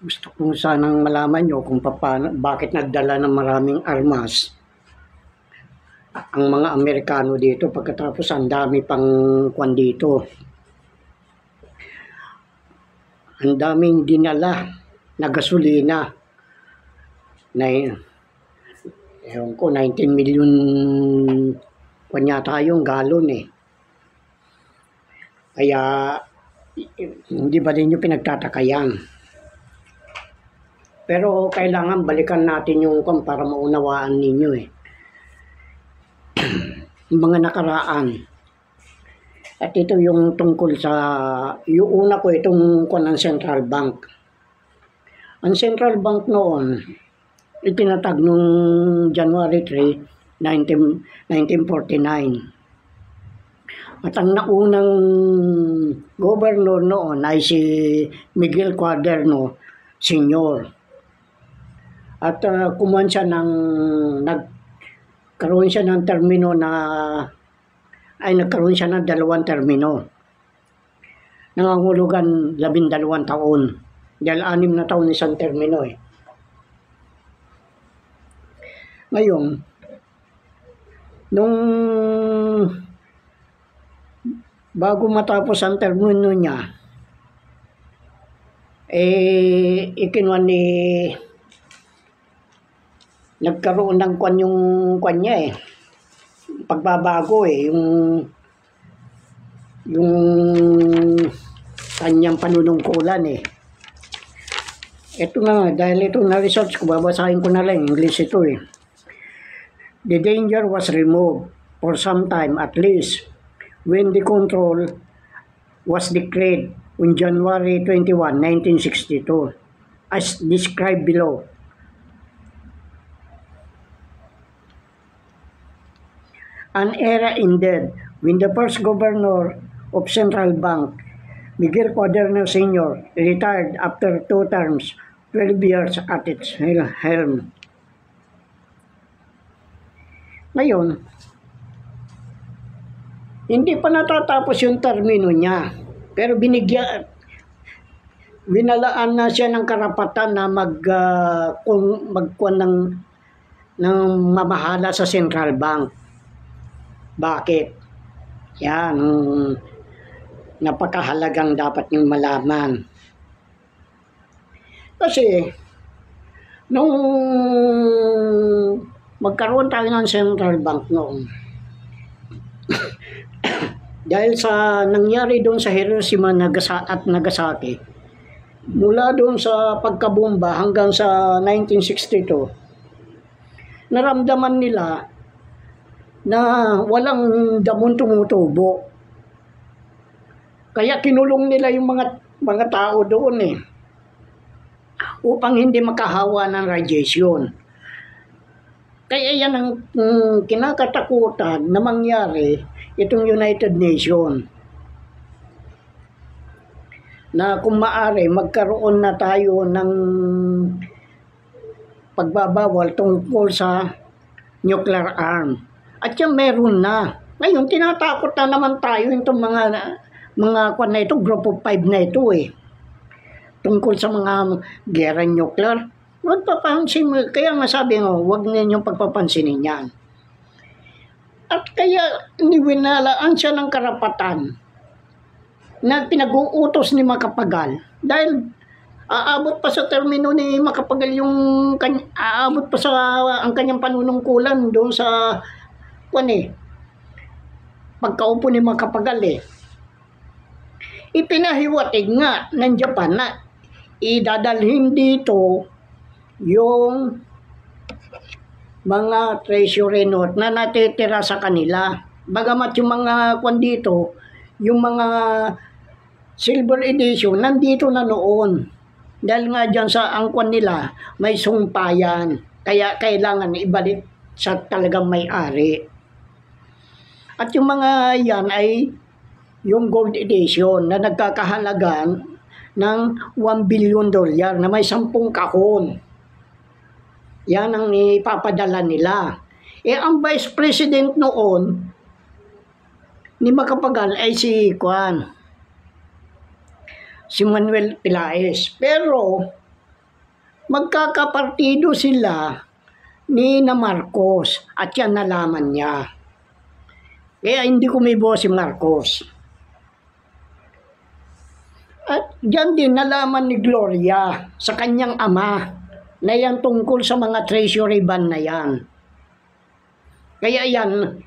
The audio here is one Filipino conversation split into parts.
Gusto ko sanang malaman nyo kung paano, bakit nagdala ng maraming armas ang mga Amerikano dito pagkatapos ang dami pang kwan dito. Ang daming dinala na gasolina na ewan ko, 19 million kwan yata yung galon eh. Kaya hindi ba ninyo pinagtataka yan? Pero kailangan balikan natin yung kung para maunawaan ninyo eh. Yung mga nakaraan. At ito yung tungkol sa, yung una ko itong kung ng Central Bank. Ang Central Bank noon, itinatag noong January 3, 1949. At ang naunang governor noon ay si Miguel Cuaderno Sr. At kumuha siya nagkaroon siya ng termino nagkaroon siya ng 2 termino. Nangangulugan 12 taon. Dahil 6 na taon isang termino eh. Ngayon, nung bago matapos ang termino niya, nagkaroon ng yung niya eh, pagbabago eh, yung kanyang panunungkulan eh. Ito na, dahil ito na-research ko, babasahin ko na lang, English ito eh. The danger was removed for some time at least when the control was declared on January 21, 1962, as described below. An era ended when the first governor of Central Bank, Miguel Cuaderno Sr., retired after 2 terms, 12 years at its helm. Ngayon, hindi pa natatapos yung termino niya, pero winalaan na siya ng karapatan na magkuhan ng mamahala sa Central Bank. Bakit? Yan, napakahalagang dapat yung malaman. Kasi, nung magkaroon tayo ng Central Bank noon, dahil sa nangyari doon sa Hiroshima at Nagasaki, mula doon sa pagkabomba hanggang sa 1962, naramdaman nila na walang damon tumutubo. Kaya kinulong nila yung mga tao doon eh, upang hindi makahawa ng radiation. Kaya yan ang kinakatakutan na mangyari itong United Nations. Na kung maaari, magkaroon na tayo ng pagbabawal tungkol sa nuclear arm. At yan meron na. Ngayon, tinatakot na naman tayo itong mga kwan na ito, group of 5 na ito eh. Tungkol sa mga gera nuclear. Huwag papansin mo. Kaya nga sabi nga, huwag ninyong pagpapansinin yan. At kaya niwinalaan siya ng karapatan na pinag-uutos ni Macapagal. Dahil aabot pa sa termino ni Macapagal aabot pa sa ang kanyang panunungkulan doon sa pagkaupo ni Macapagal eh. Ipinahiwatig nga ng Japan na idadalhin dito yung mga treasury note na natitira sa kanila. Bagamat yung mga dito, yung mga silver edition, nandito na noon. Dahil nga dyan sa angkwan nila, may sumpayan. Kaya kailangan ibalik sa talagang may-ari. At yung mga yan ay yung gold edition na nagkakahalagan ng $1 billion na may 10 kahon. Yan ang ipapadala nila. Ang vice president noon ni Macapagal ay si si Manuel Pelaez. Pero magkakapartido sila ni na Marcos at yan nalaman niya. Kaya hindi kumibo si Marcos. At diyan din nalaman ni Gloria sa kanyang ama na yan tungkol sa mga treasury bond na yan. Kaya yan,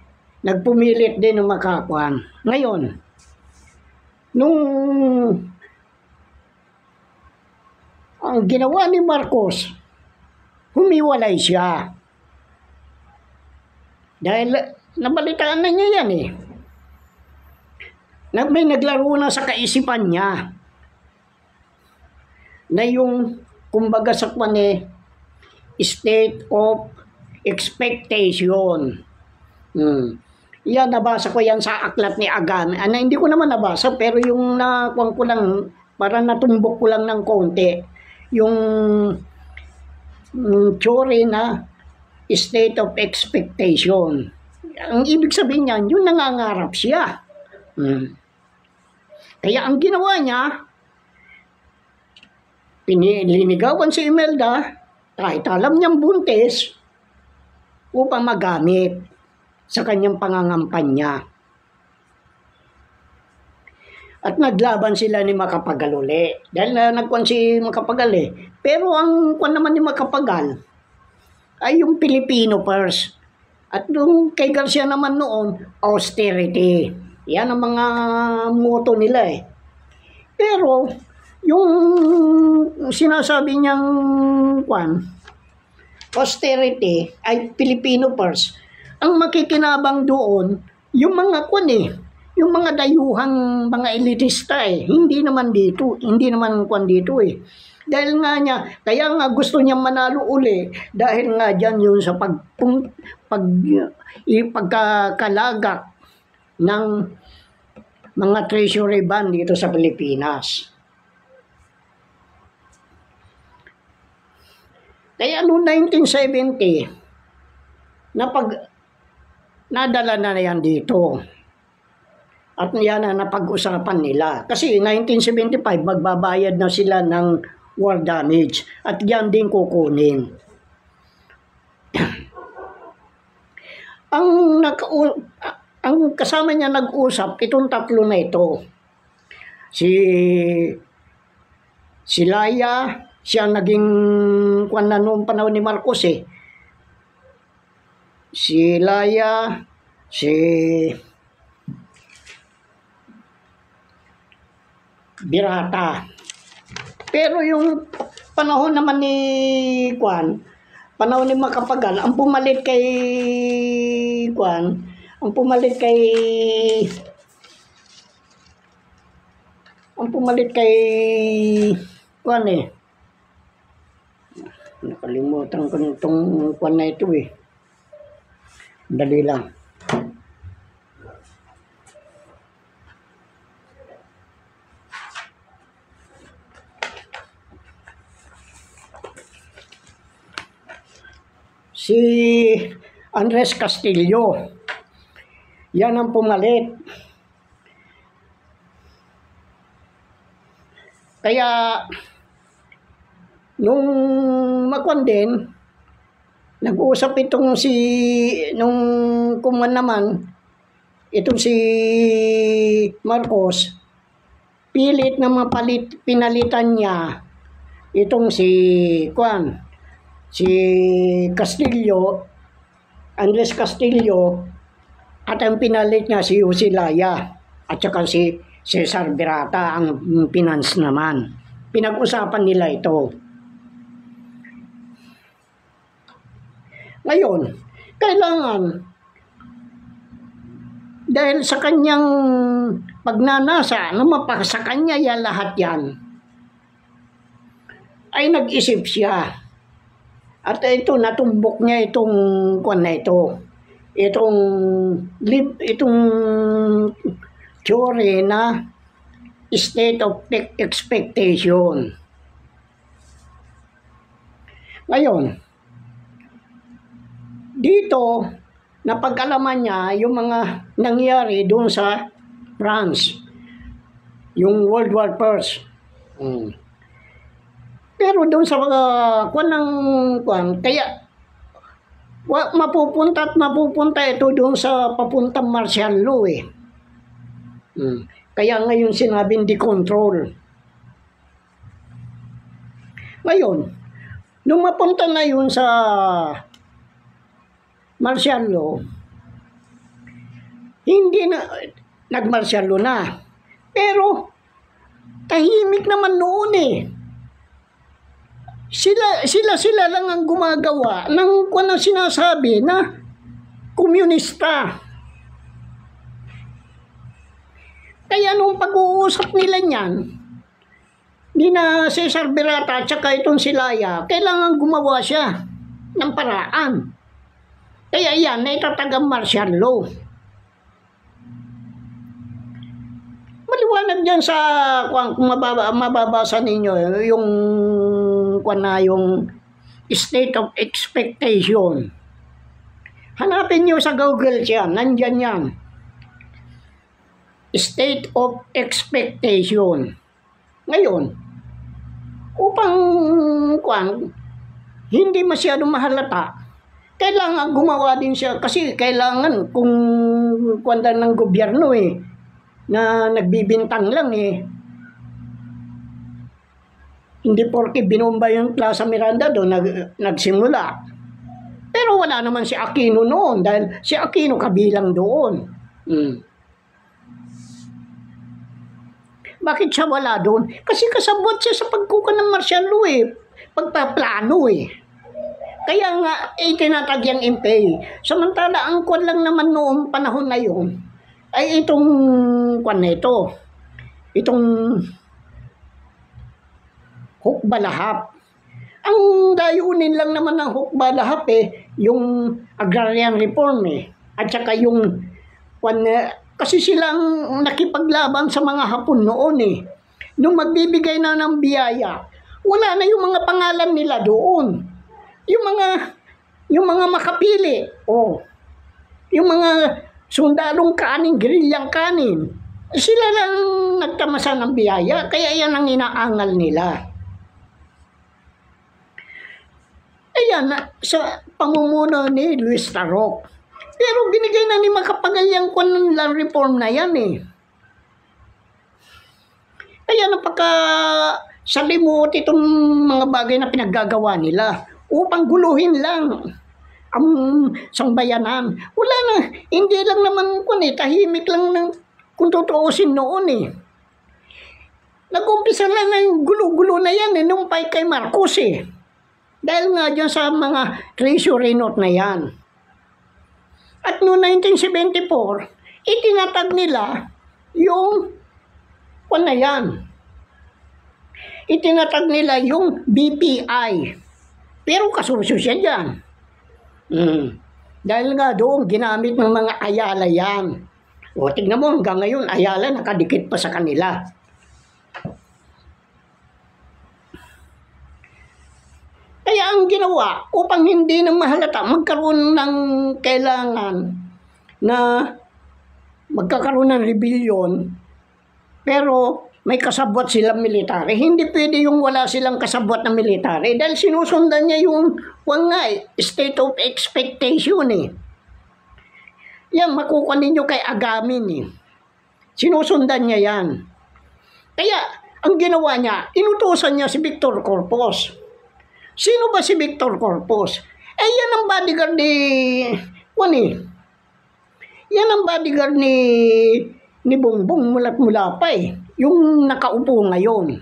nagpumilit din ng makakuan. Ngayon, nung ang ginawa ni Marcos, humiwalay siya. Dahil nabalitaan na niya yan eh. May naglaro na sa kaisipan niya na yung kumbaga sa kwan state of expectation. Yan, nabasa ko yan sa aklat ni Agami. Hindi ko naman nabasa, pero yung nakuha ko lang, para natumbok ko lang ng konti, yung theory na state of expectation. Ang ibig sabihin niyan, yung nangangarap siya. Kaya ang ginawa niya, pinilinigawan si Imelda, kahit alam niyang buntis, upang magamit sa kanyang pangangampanya. At naglaban sila ni Macapagal uli. Dahil nagkuhan si Macapagal eh. Pero ang kuhan naman ni Macapagal ay yung Filipino first. At yung kay Garcia naman noon, austerity. Yan ang mga motto nila eh. Pero yung sinasabi niyang kuhan, austerity ay Filipino first. Ang makikinabang doon, yung mga kuwan eh, yung mga dayuhang mga elitista eh, hindi naman kuwan dito eh. Dahil nga niya, kaya nga gusto niya manalo uli, dahil nga dyan yun sa pagkakalagak ng mga treasury bond dito sa Pilipinas. Kaya noong 1970, nadala na yan dito. At yan na napag-usapan nila. Kasi 1975, magbabayad na sila ng war damage. At yan din kukunin. Ang kasama niya nag-usap, itong tatlo na ito. Si Laya, siya naging kwan na noong panahon ni Marcos eh. Si Laya, si Birata. Pero yung panahon naman ni Kwan, panahon ni Macapagal, ang pumalit kay Kwan, ang pumalit kay Kwan eh. Nakalimutan ko nitong Kwan na ito eh. Dali lang. Si Andres Castillo. Yan ang pumalit. Kaya nung makwan din, nag-uusap itong nung kuman naman, itong si Marcos, pilit na pinalitan niya itong si Castillo, Andres Castillo, at ang pinalit niya si Jose Laya, at saka si Cesar Birata, ang finance naman. Pinag-usapan nila ito. Ngayon, kailangan, dahil sa kanyang pagnanasa, sa kanya yan lahat yan, ay nag-isip siya. At ito, natumbok niya itong kwan na ito. Itong theory na state of expectation. Ngayon, dito, napag-alaman niya yung mga nangyari doon sa France. Yung World War I. Mm. Pero doon sa kwan ng kwan, kaya mapupunta at mapupunta ito doon sa papuntang martial law eh. Kaya ngayon sinabing decontrol. Ngayon, nung mapunta na yun sa martial law, hindi na, nag-martial law na. Pero, tahimik naman noon eh. Sila lang ang gumagawa ng kung ano sinasabi na komunista. Kaya nung pag-uusap nila niyan, di na Cesar Berata at saka itong Silaya, kailangan gumawa siya ng paraan. Kaya yan, naitatagang martial law. Maliwanag dyan sa, kung mababasa ninyo, yung state of expectation. Hanapin nyo sa Google siya, nandyan yan. State of expectation. Ngayon, upang hindi masyadong mahalata, kailangan gumawa din siya kasi kailangan kung kwanda ng gobyerno na nagbibintang lang hindi porke binomba yung Plaza Miranda doon nagsimula. Pero wala naman si Aquino noon dahil si Aquino kabilang doon. Bakit siya wala doon? Kasi kasabot siya sa pagkukan ng martial law pagpaplano Kaya nga, tinatag yung MPA. Samantala, ang kwan lang naman noong panahon na yun, ay itong kwan na ito. Itong hukbalahap. Ang dayunin lang naman ng hukbalahap yung agrarian reform At saka yung kwan kasi silang nakipaglaban sa mga Hapon noon Nung magbibigay na ng biyaya, wala na yung mga pangalan nila doon. Yung mga makapili, yung mga sundalong kanin, gerilyang kanin, sila lang nagtamasa ng biyaya, kaya yan ang inaangal nila. Ayan, sa pamumuno ni Luis Tarok. Pero binigay na ni Macapagal yung kwan reform na yan Kaya napaka salimot itong mga bagay na pinaggagawa nila upang guluhin lang ang sangbayanan. Wala na, hindi lang naman tahimik lang kung tutuusin noon Nag-umpisa lang ng gulo-gulo na yan nung kay Marcos Dahil nga dyan sa mga treasury note na yan. At noong 1974, itinatag nila yung na yan. Itinatag nila yung BPI. Pero kasurso siya dyan. Dahil nga doon, ginamit ng mga Ayala yan. Tignan mo, hanggang ngayon, Ayala nakadikit pa sa kanila. Kaya ang ginawa, upang hindi na mahalata, magkaroon ng kailangan na magkakaroon ng rebellion, pero may kasabwat silang military. Hindi pwede yung wala silang kasabwat na military dahil sinusundan niya yung state of expectation Yan, makukuha ninyo kay Agamin Sinusundan niya yan. Kaya, ang ginawa niya, inutusan niya si Victor Corpus. Sino ba si Victor Corpus? Yan ang bodyguard Yan ang bodyguard ni Bongbong mula pa yung nakaupo ngayon.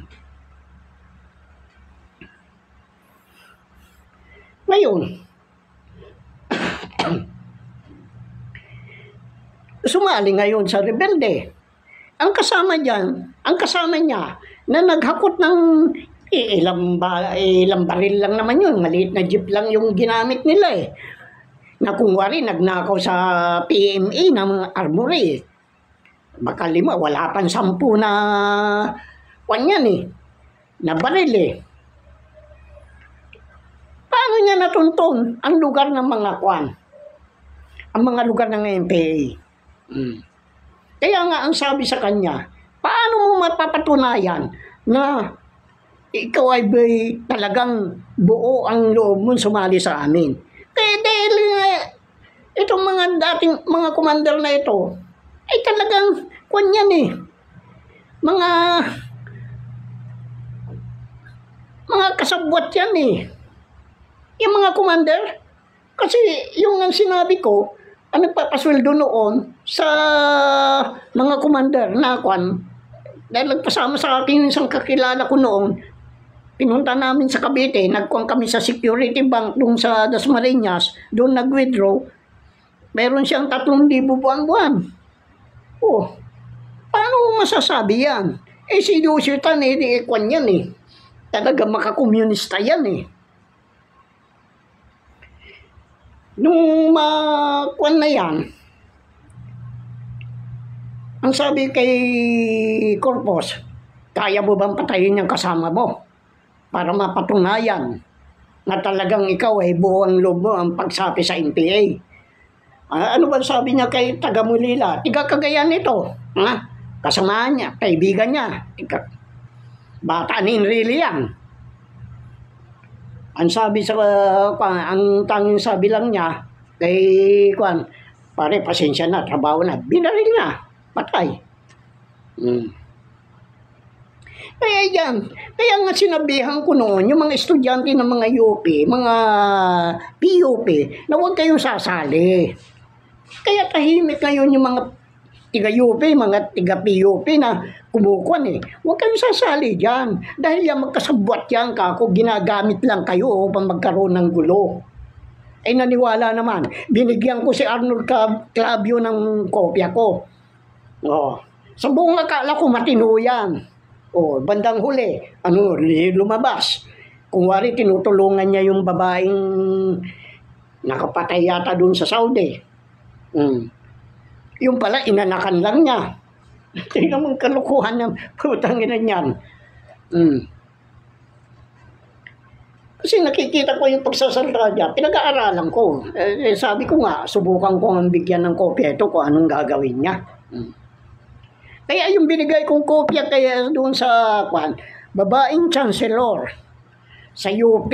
Ngayon, sumali ngayon sa rebelde. Ang kasama niya na naghakot ng ilang baril lang naman yun. Maliit na jeep lang yung ginamit nila Na kung wari, nagnakaw sa PMA ng armory. Baka 5, wala pang 10 na na baril Paano niya natuntun ang lugar ng mga ang mga lugar ng MPA? Kaya nga ang sabi sa kanya, paano mo mapapatunayan na ikaw ay talagang buo ang loob mo sumali sa amin. Kaya dahil itong mga dating mga commander na ito, ay talagang kwan yan eh. Mga kasabwat yan eh. Yung mga commander, kasi yung ang sinabi ko, ang nagpapasweldo noon sa mga commander na kwan, dahil nagpasama sa akin isang kakilala ko noon, pinunta namin sa Cavite, nagkuhan kami sa security bank doon sa Dasmariñas, doon nag-withdraw, meron siyang 3,000 buwan-buwan. Oh, paano mo masasabi yan? Eh si Lucitan kwan yan eh. Talaga makakomunista yan eh. Nung kwan na yan, ang sabi kay Corpus, kaya mo bang patayin yung kasama mo para mapatunayan na talagang ikaw ay buong loob mo ang pagsapi sa NPA? Ano ba sabi niya kay Taga-Mulila? Tiga Cagayan ito. Kasamahan niya, kaibigan niya. Bata ni Enrile yan. Ang sabi sa ang tanging sabi lang niya kay Kwan, pare pasensya na, trabaho na. Binaril niya, patay. Kaya yan, kaya nga sinabihan ko noon, yung mga estudyante ng mga UP, mga PUP, na huwag kayong sasali. Kaya tahimik ngayon yung mga tiga-UP, mga tiga-PUP na kumukuan eh. Huwag kayong sasali dyan. Dahil yan magkasabwat yan kako, ginagamit lang kayo upang magkaroon ng gulo. Ay naniwala naman. Binigyan ko si Arnold Clavio ng kopya ko. Sa buong akala ko matino yan. Bandang huli, lumabas. Kung wari, tinutulungan niya yung babaeng nakapatay yata doon sa Saudi. Yung pala, inanakan lang niya. Tingnan mong kalukuhan ng putang ina niyan. Kasi nakikita ko yung pagsasalta niya, pinag-aaralan ko. Sabi ko nga, subukan ko ang bigyan ng kopya ito kung anong gagawin niya. Kaya yung binigay kong kopya kaya doon sa babaeng chancellor sa UP,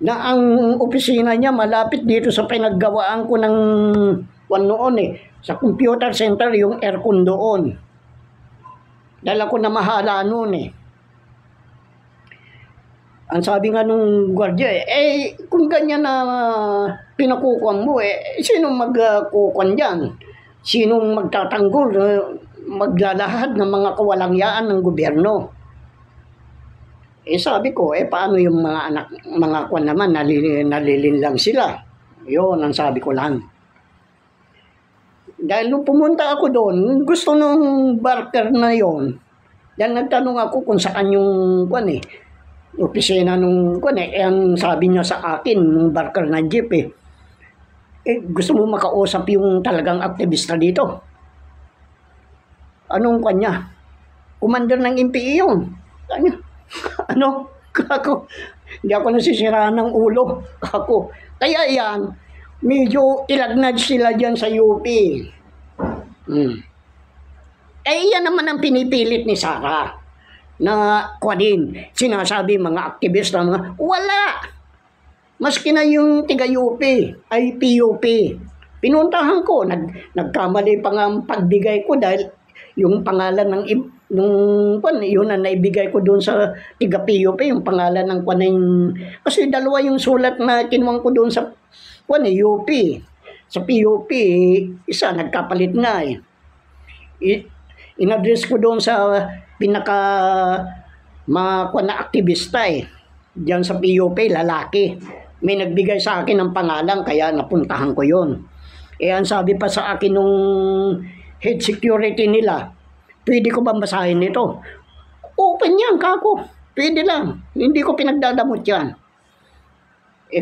na ang opisina niya malapit dito sa pinaggawaan ko ng noon sa computer center, yung aircon doon. Dahil ako na mahala noon Ang sabi nga nung gwardiya kung ganyan na pinakukuhan mo sinong magkukuhan dyan? Sinong magtatanggol, maglalahad ng mga kawalangyaan ng gobyerno? Sabi ko, paano yung mga anak, mga kwan naman, nalilin lang sila. Yun ang sabi ko lang. Dahil nung pumunta ako doon, gusto nung barker na yon. Dahil nagtanong ako kung saan yung opisina nung ang sabi niya sa akin, nung barker na jeep gusto mo makausap yung talagang aktivista dito. Anong kanya? Commander ng MPA yun. Kanya, kako, hindi ako nasisiraan ng ulo. Kako. Kaya yan, medyo ilagnad sila dyan sa UP. Yan naman ang pinipilit ni Sara na kwanin. Sinasabi mga aktivista, wala. Maski na yung tiga-UP, ay PUP. Pinuntahan ko, nagkamali pa nga ang pagbigay ko dahil yung pangalan ng yun na naibigay ko doon sa tiga-PUP, yung pangalan ng kasi dalawa yung sulat na kinuwang ko doon sa UP. Sa PUP, isa nagkapalit na in-address ko doon sa pinaka na aktivista diyan sa PUP, lalaki. May nagbigay sa akin ng pangalan kaya napuntahan ko yon. Ang sabi pa sa akin nung head security nila, pwede ko ba basahin ito? Open yan, kako. Pwede lang. Hindi ko pinagdadamot yan.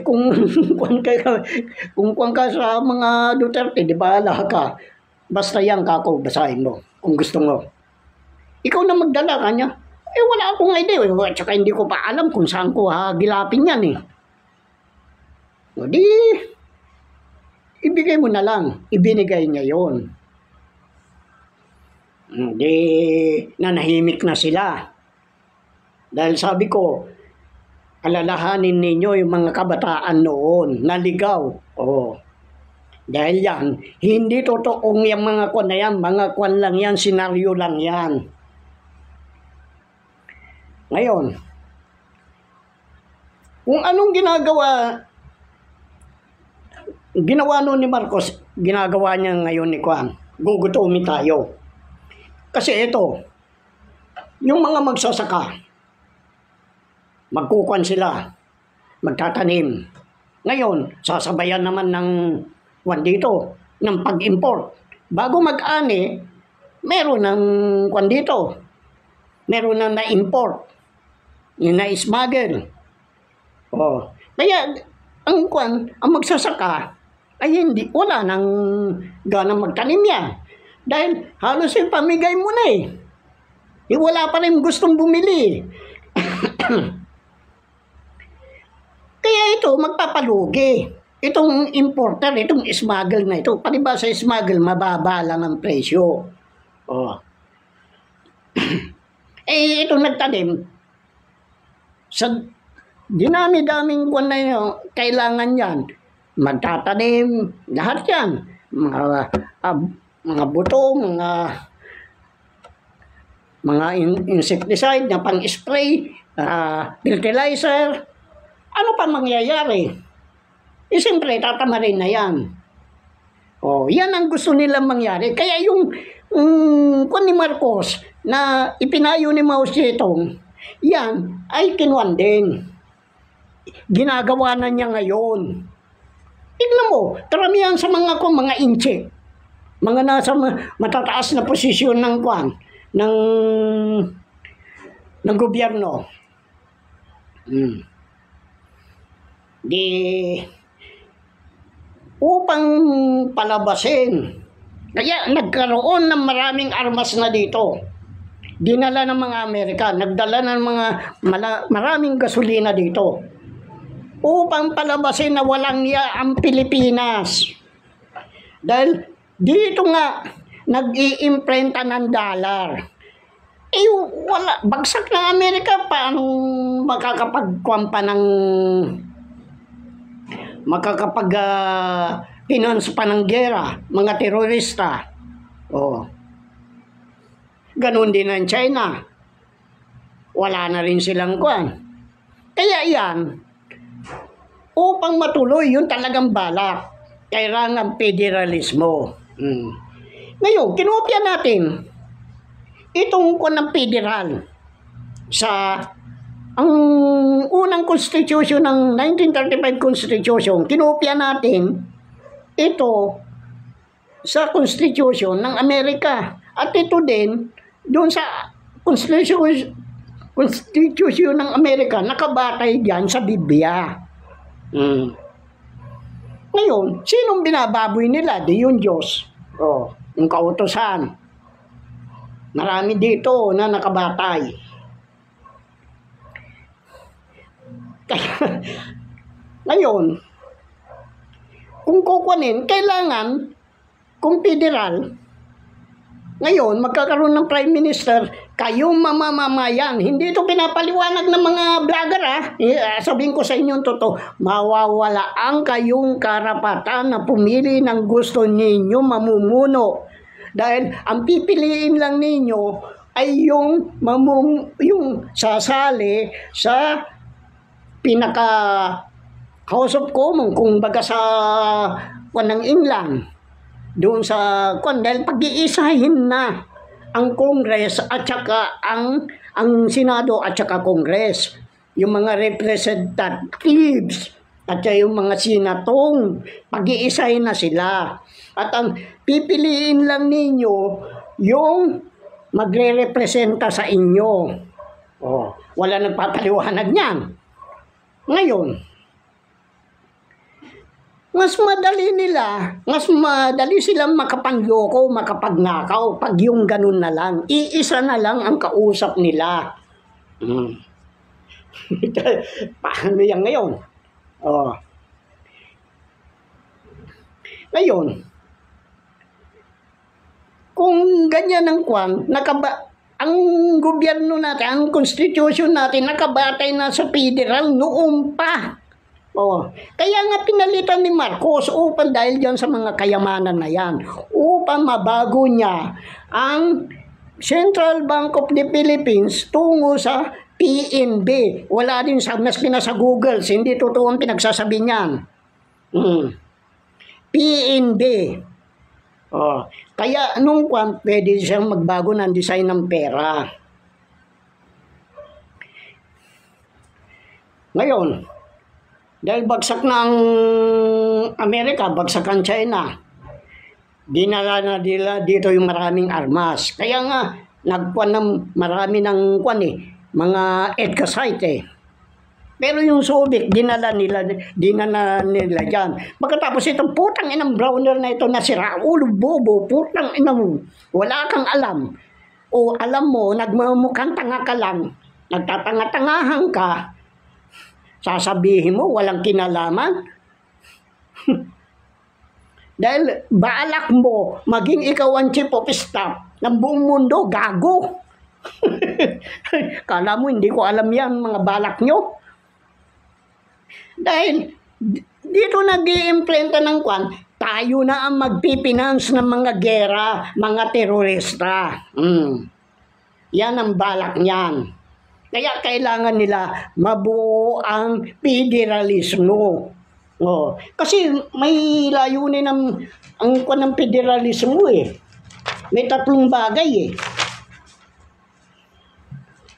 Kung kuwan ka sa mga Duterte, di ba, ka. Basta yan, kako, basahin mo. Kung gusto mo. Ikaw na magdala kanya. Wala akong idea. Tsaka hindi ko pa alam kung saan ko hagilapin yan Di, ibigay mo na lang. Ibinigay niya yon. Di, nanahimik na sila. Dahil sabi ko, alalahanin ninyo yung mga kabataan noon, naligaw. Oh. Dahil yan, hindi totoong yung mga kwan na yan, mga kwan lang yan, senaryo lang yan. Ngayon, kung anong ginawa noon ni Marcos, ginagawa niya ngayon ni Kwan. Gugutumin tayo. Kasi ito, yung mga magsasaka, magkukuan sila, magtatanim. Ngayon, sasabayan naman ng kwan dito, ng pag-import. Bago mag-ani, meron ng kwan dito, meron na na-import, yung na-smuggle. Oh. Kaya, ang magsasaka, ay hindi, wala nang ganang magtanim yan. Dahil halos yung pamigay mo na eh. Wala pa rin gustong bumili. Kaya ito, magpapalugi. Itong importer, itong smuggle na ito. Pati ba sa smuggle, mababa lang ang presyo. Oh. Itong nagtanim, sa dinami-daming kwan na yun, kailangan yan. Magtatanim, lahat yan. Mga buto, mga insecticide na pang-spray, fertilizer. Ano pa mangyayari? Siyempre, tatamarin na yan. Yan ang gusto nilang mangyari. Kaya yung kung ni Marcos na ipinayo ni Mao Zedong, yan ay kinuwan din. Ginagawa na niya ngayon. Tignan mo, karamihan sa mga inche, mga nasa matataas na posisyon ng ng gobyerno. Di upang palabasin. Kaya nagkaroon ng maraming armas na dito. Dinala ng mga Amerika, nagdala ng mga maraming gasolina dito. Upang palabasin na walang iya ang Pilipinas. Dahil dito nga nag-iimprenta ng dollar. Wala, bagsak ng Amerika, paano makakapagkwampa ng finance pa ng gera, mga terorista. Ganun din ang China. Wala na rin silang kwan. Kaya yan, upang matuloy yung talagang balak, kailangan federalismo. Ngayon, kinopya natin itong kwan ng federal sa ang unang constitution ng 1935 constitution, kinopya natin ito sa constitution ng Amerika. At ito din, doon sa constitution ng Amerika, nakabatay diyan sa Biblia. Ngayon, sinong binababoy nila? Di yung Diyos. Yung kautosan. Marami dito na nakabatay. Ngayon, kung kukunin, kailangan, kung federal, ngayon, magkakaroon ng Prime Minister, kayong mamamayan. Hindi ito pinapaliwanag ng mga vlogger, sabihin ko sa inyo totoo, mawawala ang kayong karapatan na pumili ng gusto ninyo mamumuno. Dahil ang pipiliin lang ninyo ay yung sasali sa pinaka House of Commons, kung baga sa ng England, doon sa dahil pag-iisahin na ang Congress at saka ang Senado at saka Congress, yung mga representatives at saka yung mga senatong, pag-iisahin na sila. At ang pipiliin lang ninyo yung magre-representa sa inyo. Wala nagpapaliwanag niyan. Ngayon, mas madali silang makapangloko, makapagnakaw pag yung ganun na lang. Iisa na lang ang kausap nila. Paano yan ngayon? Ngayon, kung ganyan ang ang gobyerno natin, ang constitution natin, nakabatay na sa federal noon pa. Oh, kaya nga pinalitan ni Marcos upang dahil dyan sa mga kayamanan na yan, upang mabago niya ang Central Bank of the Philippines tungo sa PNB. Wala din sa, maski na sa Google, hindi totoo ang pinagsasabi niyan. PNB. Oh, kaya nung kwan, pwede siyang magbago ng design ng pera. Ngayon, dahil bagsak ng Amerika, bagsak ang China, dinala na nila dito yung maraming armas. Kaya nga, nagkuhan ng marami ng mga EDCA site eh. Pero yung Soviet, dinala nila dyan. Pagkatapos itong putang inang Browner na ito na si Raul Bobo, putang inang, wala kang alam. O alam mo, nagmamukhang tanga ka lang, nagtatanga-tangahan ka, sasabihin mo, walang kinalaman. Dahil balak mo, maging ikaw ang chief of staff ng buong mundo, gago. Kala mo, hindi ko alam yan, mga balak nyo. Dahil, dito nag-i-implanta ng kwan, tayo na ang magpipinance ng mga gera, mga terorista. Yan ang balak niyan. Kaya kailangan nila mabuo ang federalismo. Oh, kasi may layunin ang federalismo eh. May tatlong bagay eh.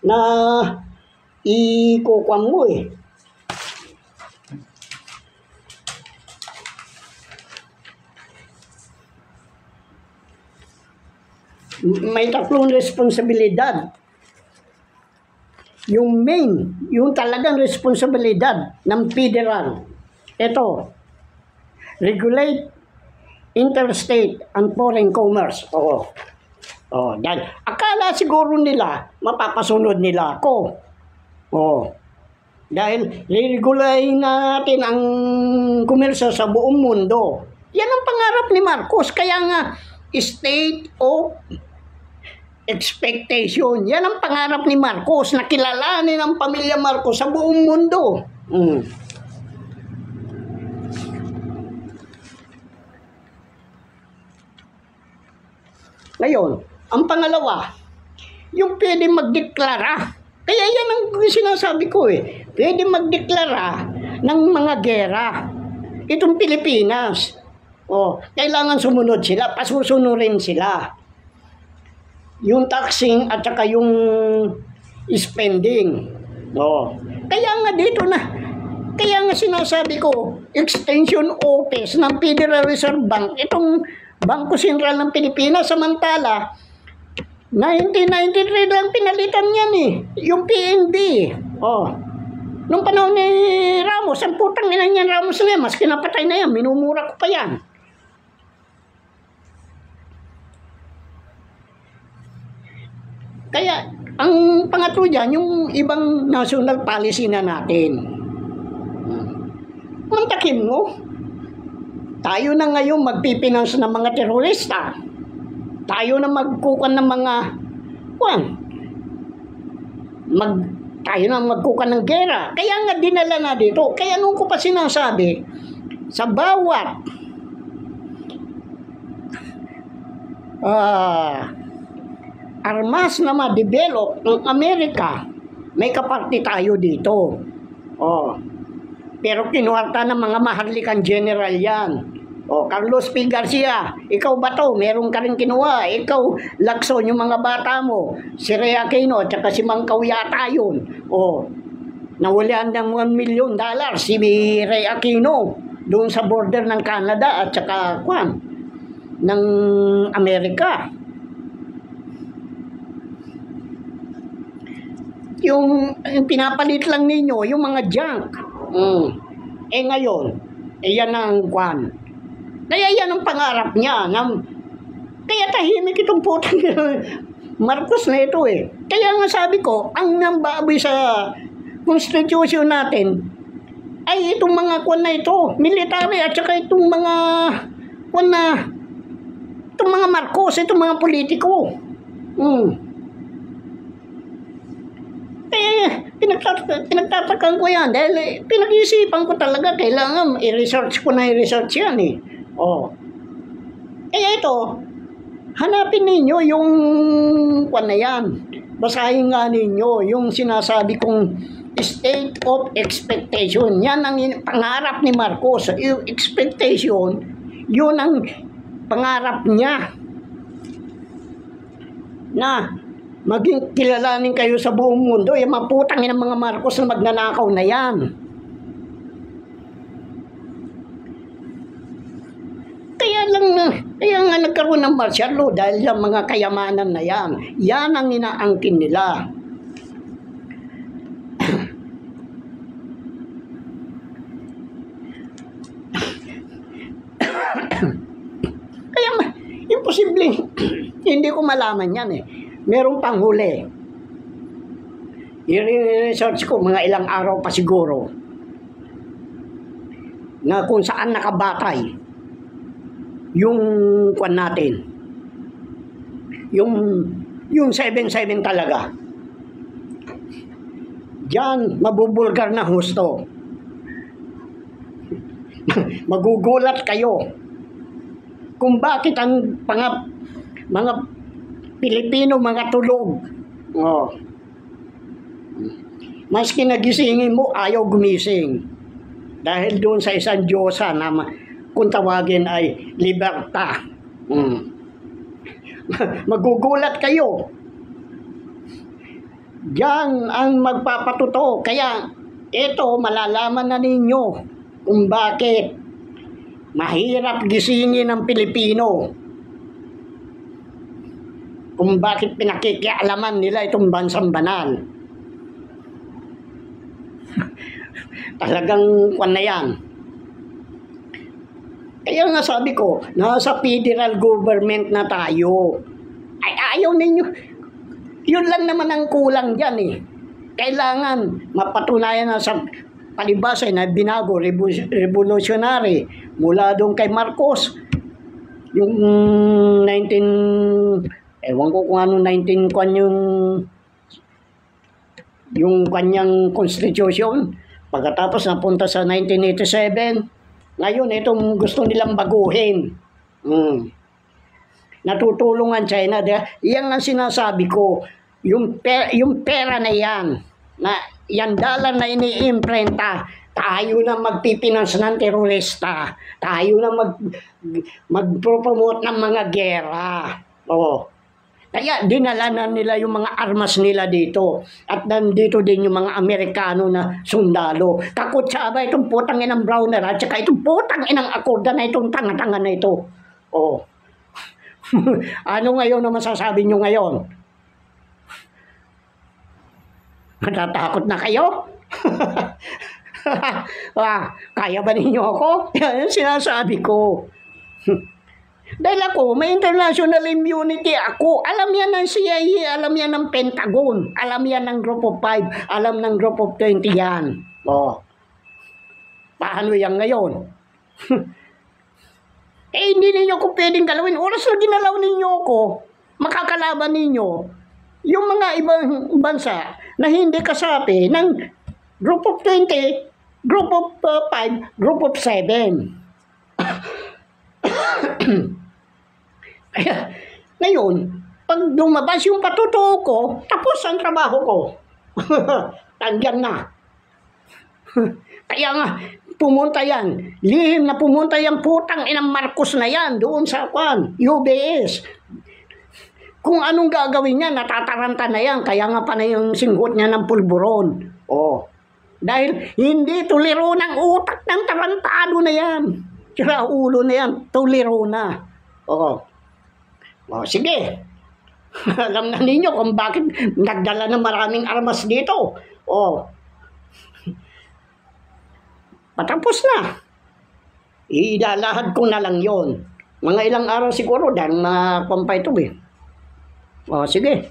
Na ikukuha mo eh. May tatlong responsibilidad. Yung main, yung talagang responsibilidad ng federal, ito, regulate interstate and foreign commerce. Dahil akala siguro nila, mapapasunod nila ako. Dahil re-regulate natin ang komersyo sa buong mundo. Yan ang pangarap ni Marcos. Kaya nga, state of expectation. Yan ang pangarap ni Marcos na kilalanin ang pamilya Marcos sa buong mundo. Ngayon, ang pangalawa, yung pwede magdeklara. Kaya yan ang sinasabi ko eh. Pwede magdeklara ng mga gera. Itong Pilipinas. Kailangan sumunod sila, pasusunurin sila. Yung taxing at saka yung spending. Kaya nga dito na, kaya nga sinasabi ko, extension office ng Federal Reserve Bank, itong Bangko Sentral ng Pilipinas, samantala, 1993 lang pinalitan yan eh, yung PNB. Nung panahon ni Ramos, ang putang ina niyan Ramos na yan, mas kinapatay na yan, minumura ko pa yan. Kaya, ang pangatlo dyan, yung ibang national policy na natin. Mantakin mo, tayo na ngayon magpipinance ng mga terorista. Tayo na magkukan ng mga, tayo na magkukan ng gera. Kaya nga dinala na dito. Kaya nung ko pa sinasabi, sa bawat armas na ma-develop ng Amerika, may kaparti tayo dito. Pero kinuwarta ng mga maharlikang general yan. Carlos P. Garcia, ikaw ba to? Meron ka rin kinuha. Ikaw, Lacson, yung mga bata mo. Si Ray Aquino, tsaka si Mangkaw yata yun. Nawalan ng $1 million si Ray Aquino doon sa border ng Canada at tsaka ng Amerika. Yung pinapalit lang ninyo, yung mga junk. Ngayon, yan ang Kaya yan ang pangarap niya. Kaya tahimik itong putang Marcos na ito eh. Kaya nga sabi ko, ang nambaboy sa constitution natin ay itong mga na ito, military at saka itong mga itong mga Marcos, itong mga politiko. pinagtatakan ko yan dahil pinag-iisipan ko talaga, kailangan i-research ko na i-research yan eh. Oh. Ito, hanapin ninyo yung kwan na yan. Basahin nga ninyo yung sinasabi kong state of expectation. Yan ang pangarap ni Marcos. Yung expectation, yun ang pangarap niya na maging kilalanin kayo sa buong mundo. Yung maputangin ng mga Marcos na magnanakaw na yan. Kaya nga nagkaroon ng martial law dahil sa mga kayamanan na yan. Yan ang inaangkin nila. Kaya imposible hindi ko malaman yan eh. Merong panghuli. I-research ko mga ilang araw pa siguro na kung saan nakabatay yung kwan natin. Yung 7-7 talaga. Diyan, mabubulgar na husto. Magugulat kayo kung bakit ang mga Pilipino mga tulog. Oh. Maski nagisingin mo, ayaw gumising. Dahil doon sa isang Diyosa na kung tawagin ay liberta. Magugulat kayo. Diyan ang magpapatuto. Kaya ito, malalaman na ninyo kung bakit mahirap gisingin ng Pilipino. Kung bakit pinakikialaman nila itong bansang banal. Talagang kwan na yan. Kaya nga sabi ko, nasa federal government na tayo. Ay, ayaw ninyo. Yun lang naman ang kulang dyan eh. Kailangan mapatunayan na sa palibasa na binago, revolutionary. Mula doon kay Marcos. Yung ewan ko kung ano 19 kwan yung kanyang constitution. Pagkatapos napunta sa 1987, ngayon itong gusto nilang baguhin. Natutulungan China. Yan ang sinasabi ko. Yung pera na yan, na yan dollar na iniimprenta, tayo na magpipinans ng terorista. Tayo na magpropromote ng mga gera. Oo. Kaya dinala na nila yung mga armas nila dito. At nandito din yung mga Amerikano na sundalo. Takot siya ba itong putang inang Browner at saka itong putang inang Acorda na itong tanga-tanga na ito. Oh. Ano ngayon na masasabi nyo ngayon? Natatakot na kayo? Kaya ba ninyo ako? Yan sinasabi ko. Dahil ako, may international immunity ako. Alam yan ng CIA, alam yan ng Pentagon, alam yan ng Group of 5, alam ng Group of 20 yan. Oh. Paano yan ngayon? Hindi ninyo ko pwedeng galawin. Oras na ginalaw ninyo ko, makakalaban ninyo yung mga ibang bansa na hindi kasapi ng Group of 20, Group of 5, Group of 7. Kaya, ngayon, pag lumabas yung patutuo ko, tapos ang trabaho ko. Tandyan na. Kaya nga, pumunta yan. Lihim na pumunta yung putang inang Marcos na yan, doon sa UBS. Kung anong gagawin niya, natataranta na yan. Kaya nga pa na yung singgot niya ng pulburon. Oh. Dahil hindi tuliro ng utak ng tarantado na yan. Sira ulo na yan, tuliro na. Oh. Oh, sige. Alam na ninyo kung bakit nagdala ng maraming armas dito. Oh. Patapos na. Ilalahad ko na lang yon. Mga ilang araw siguro dahil makumpay ito eh. Oh, sige.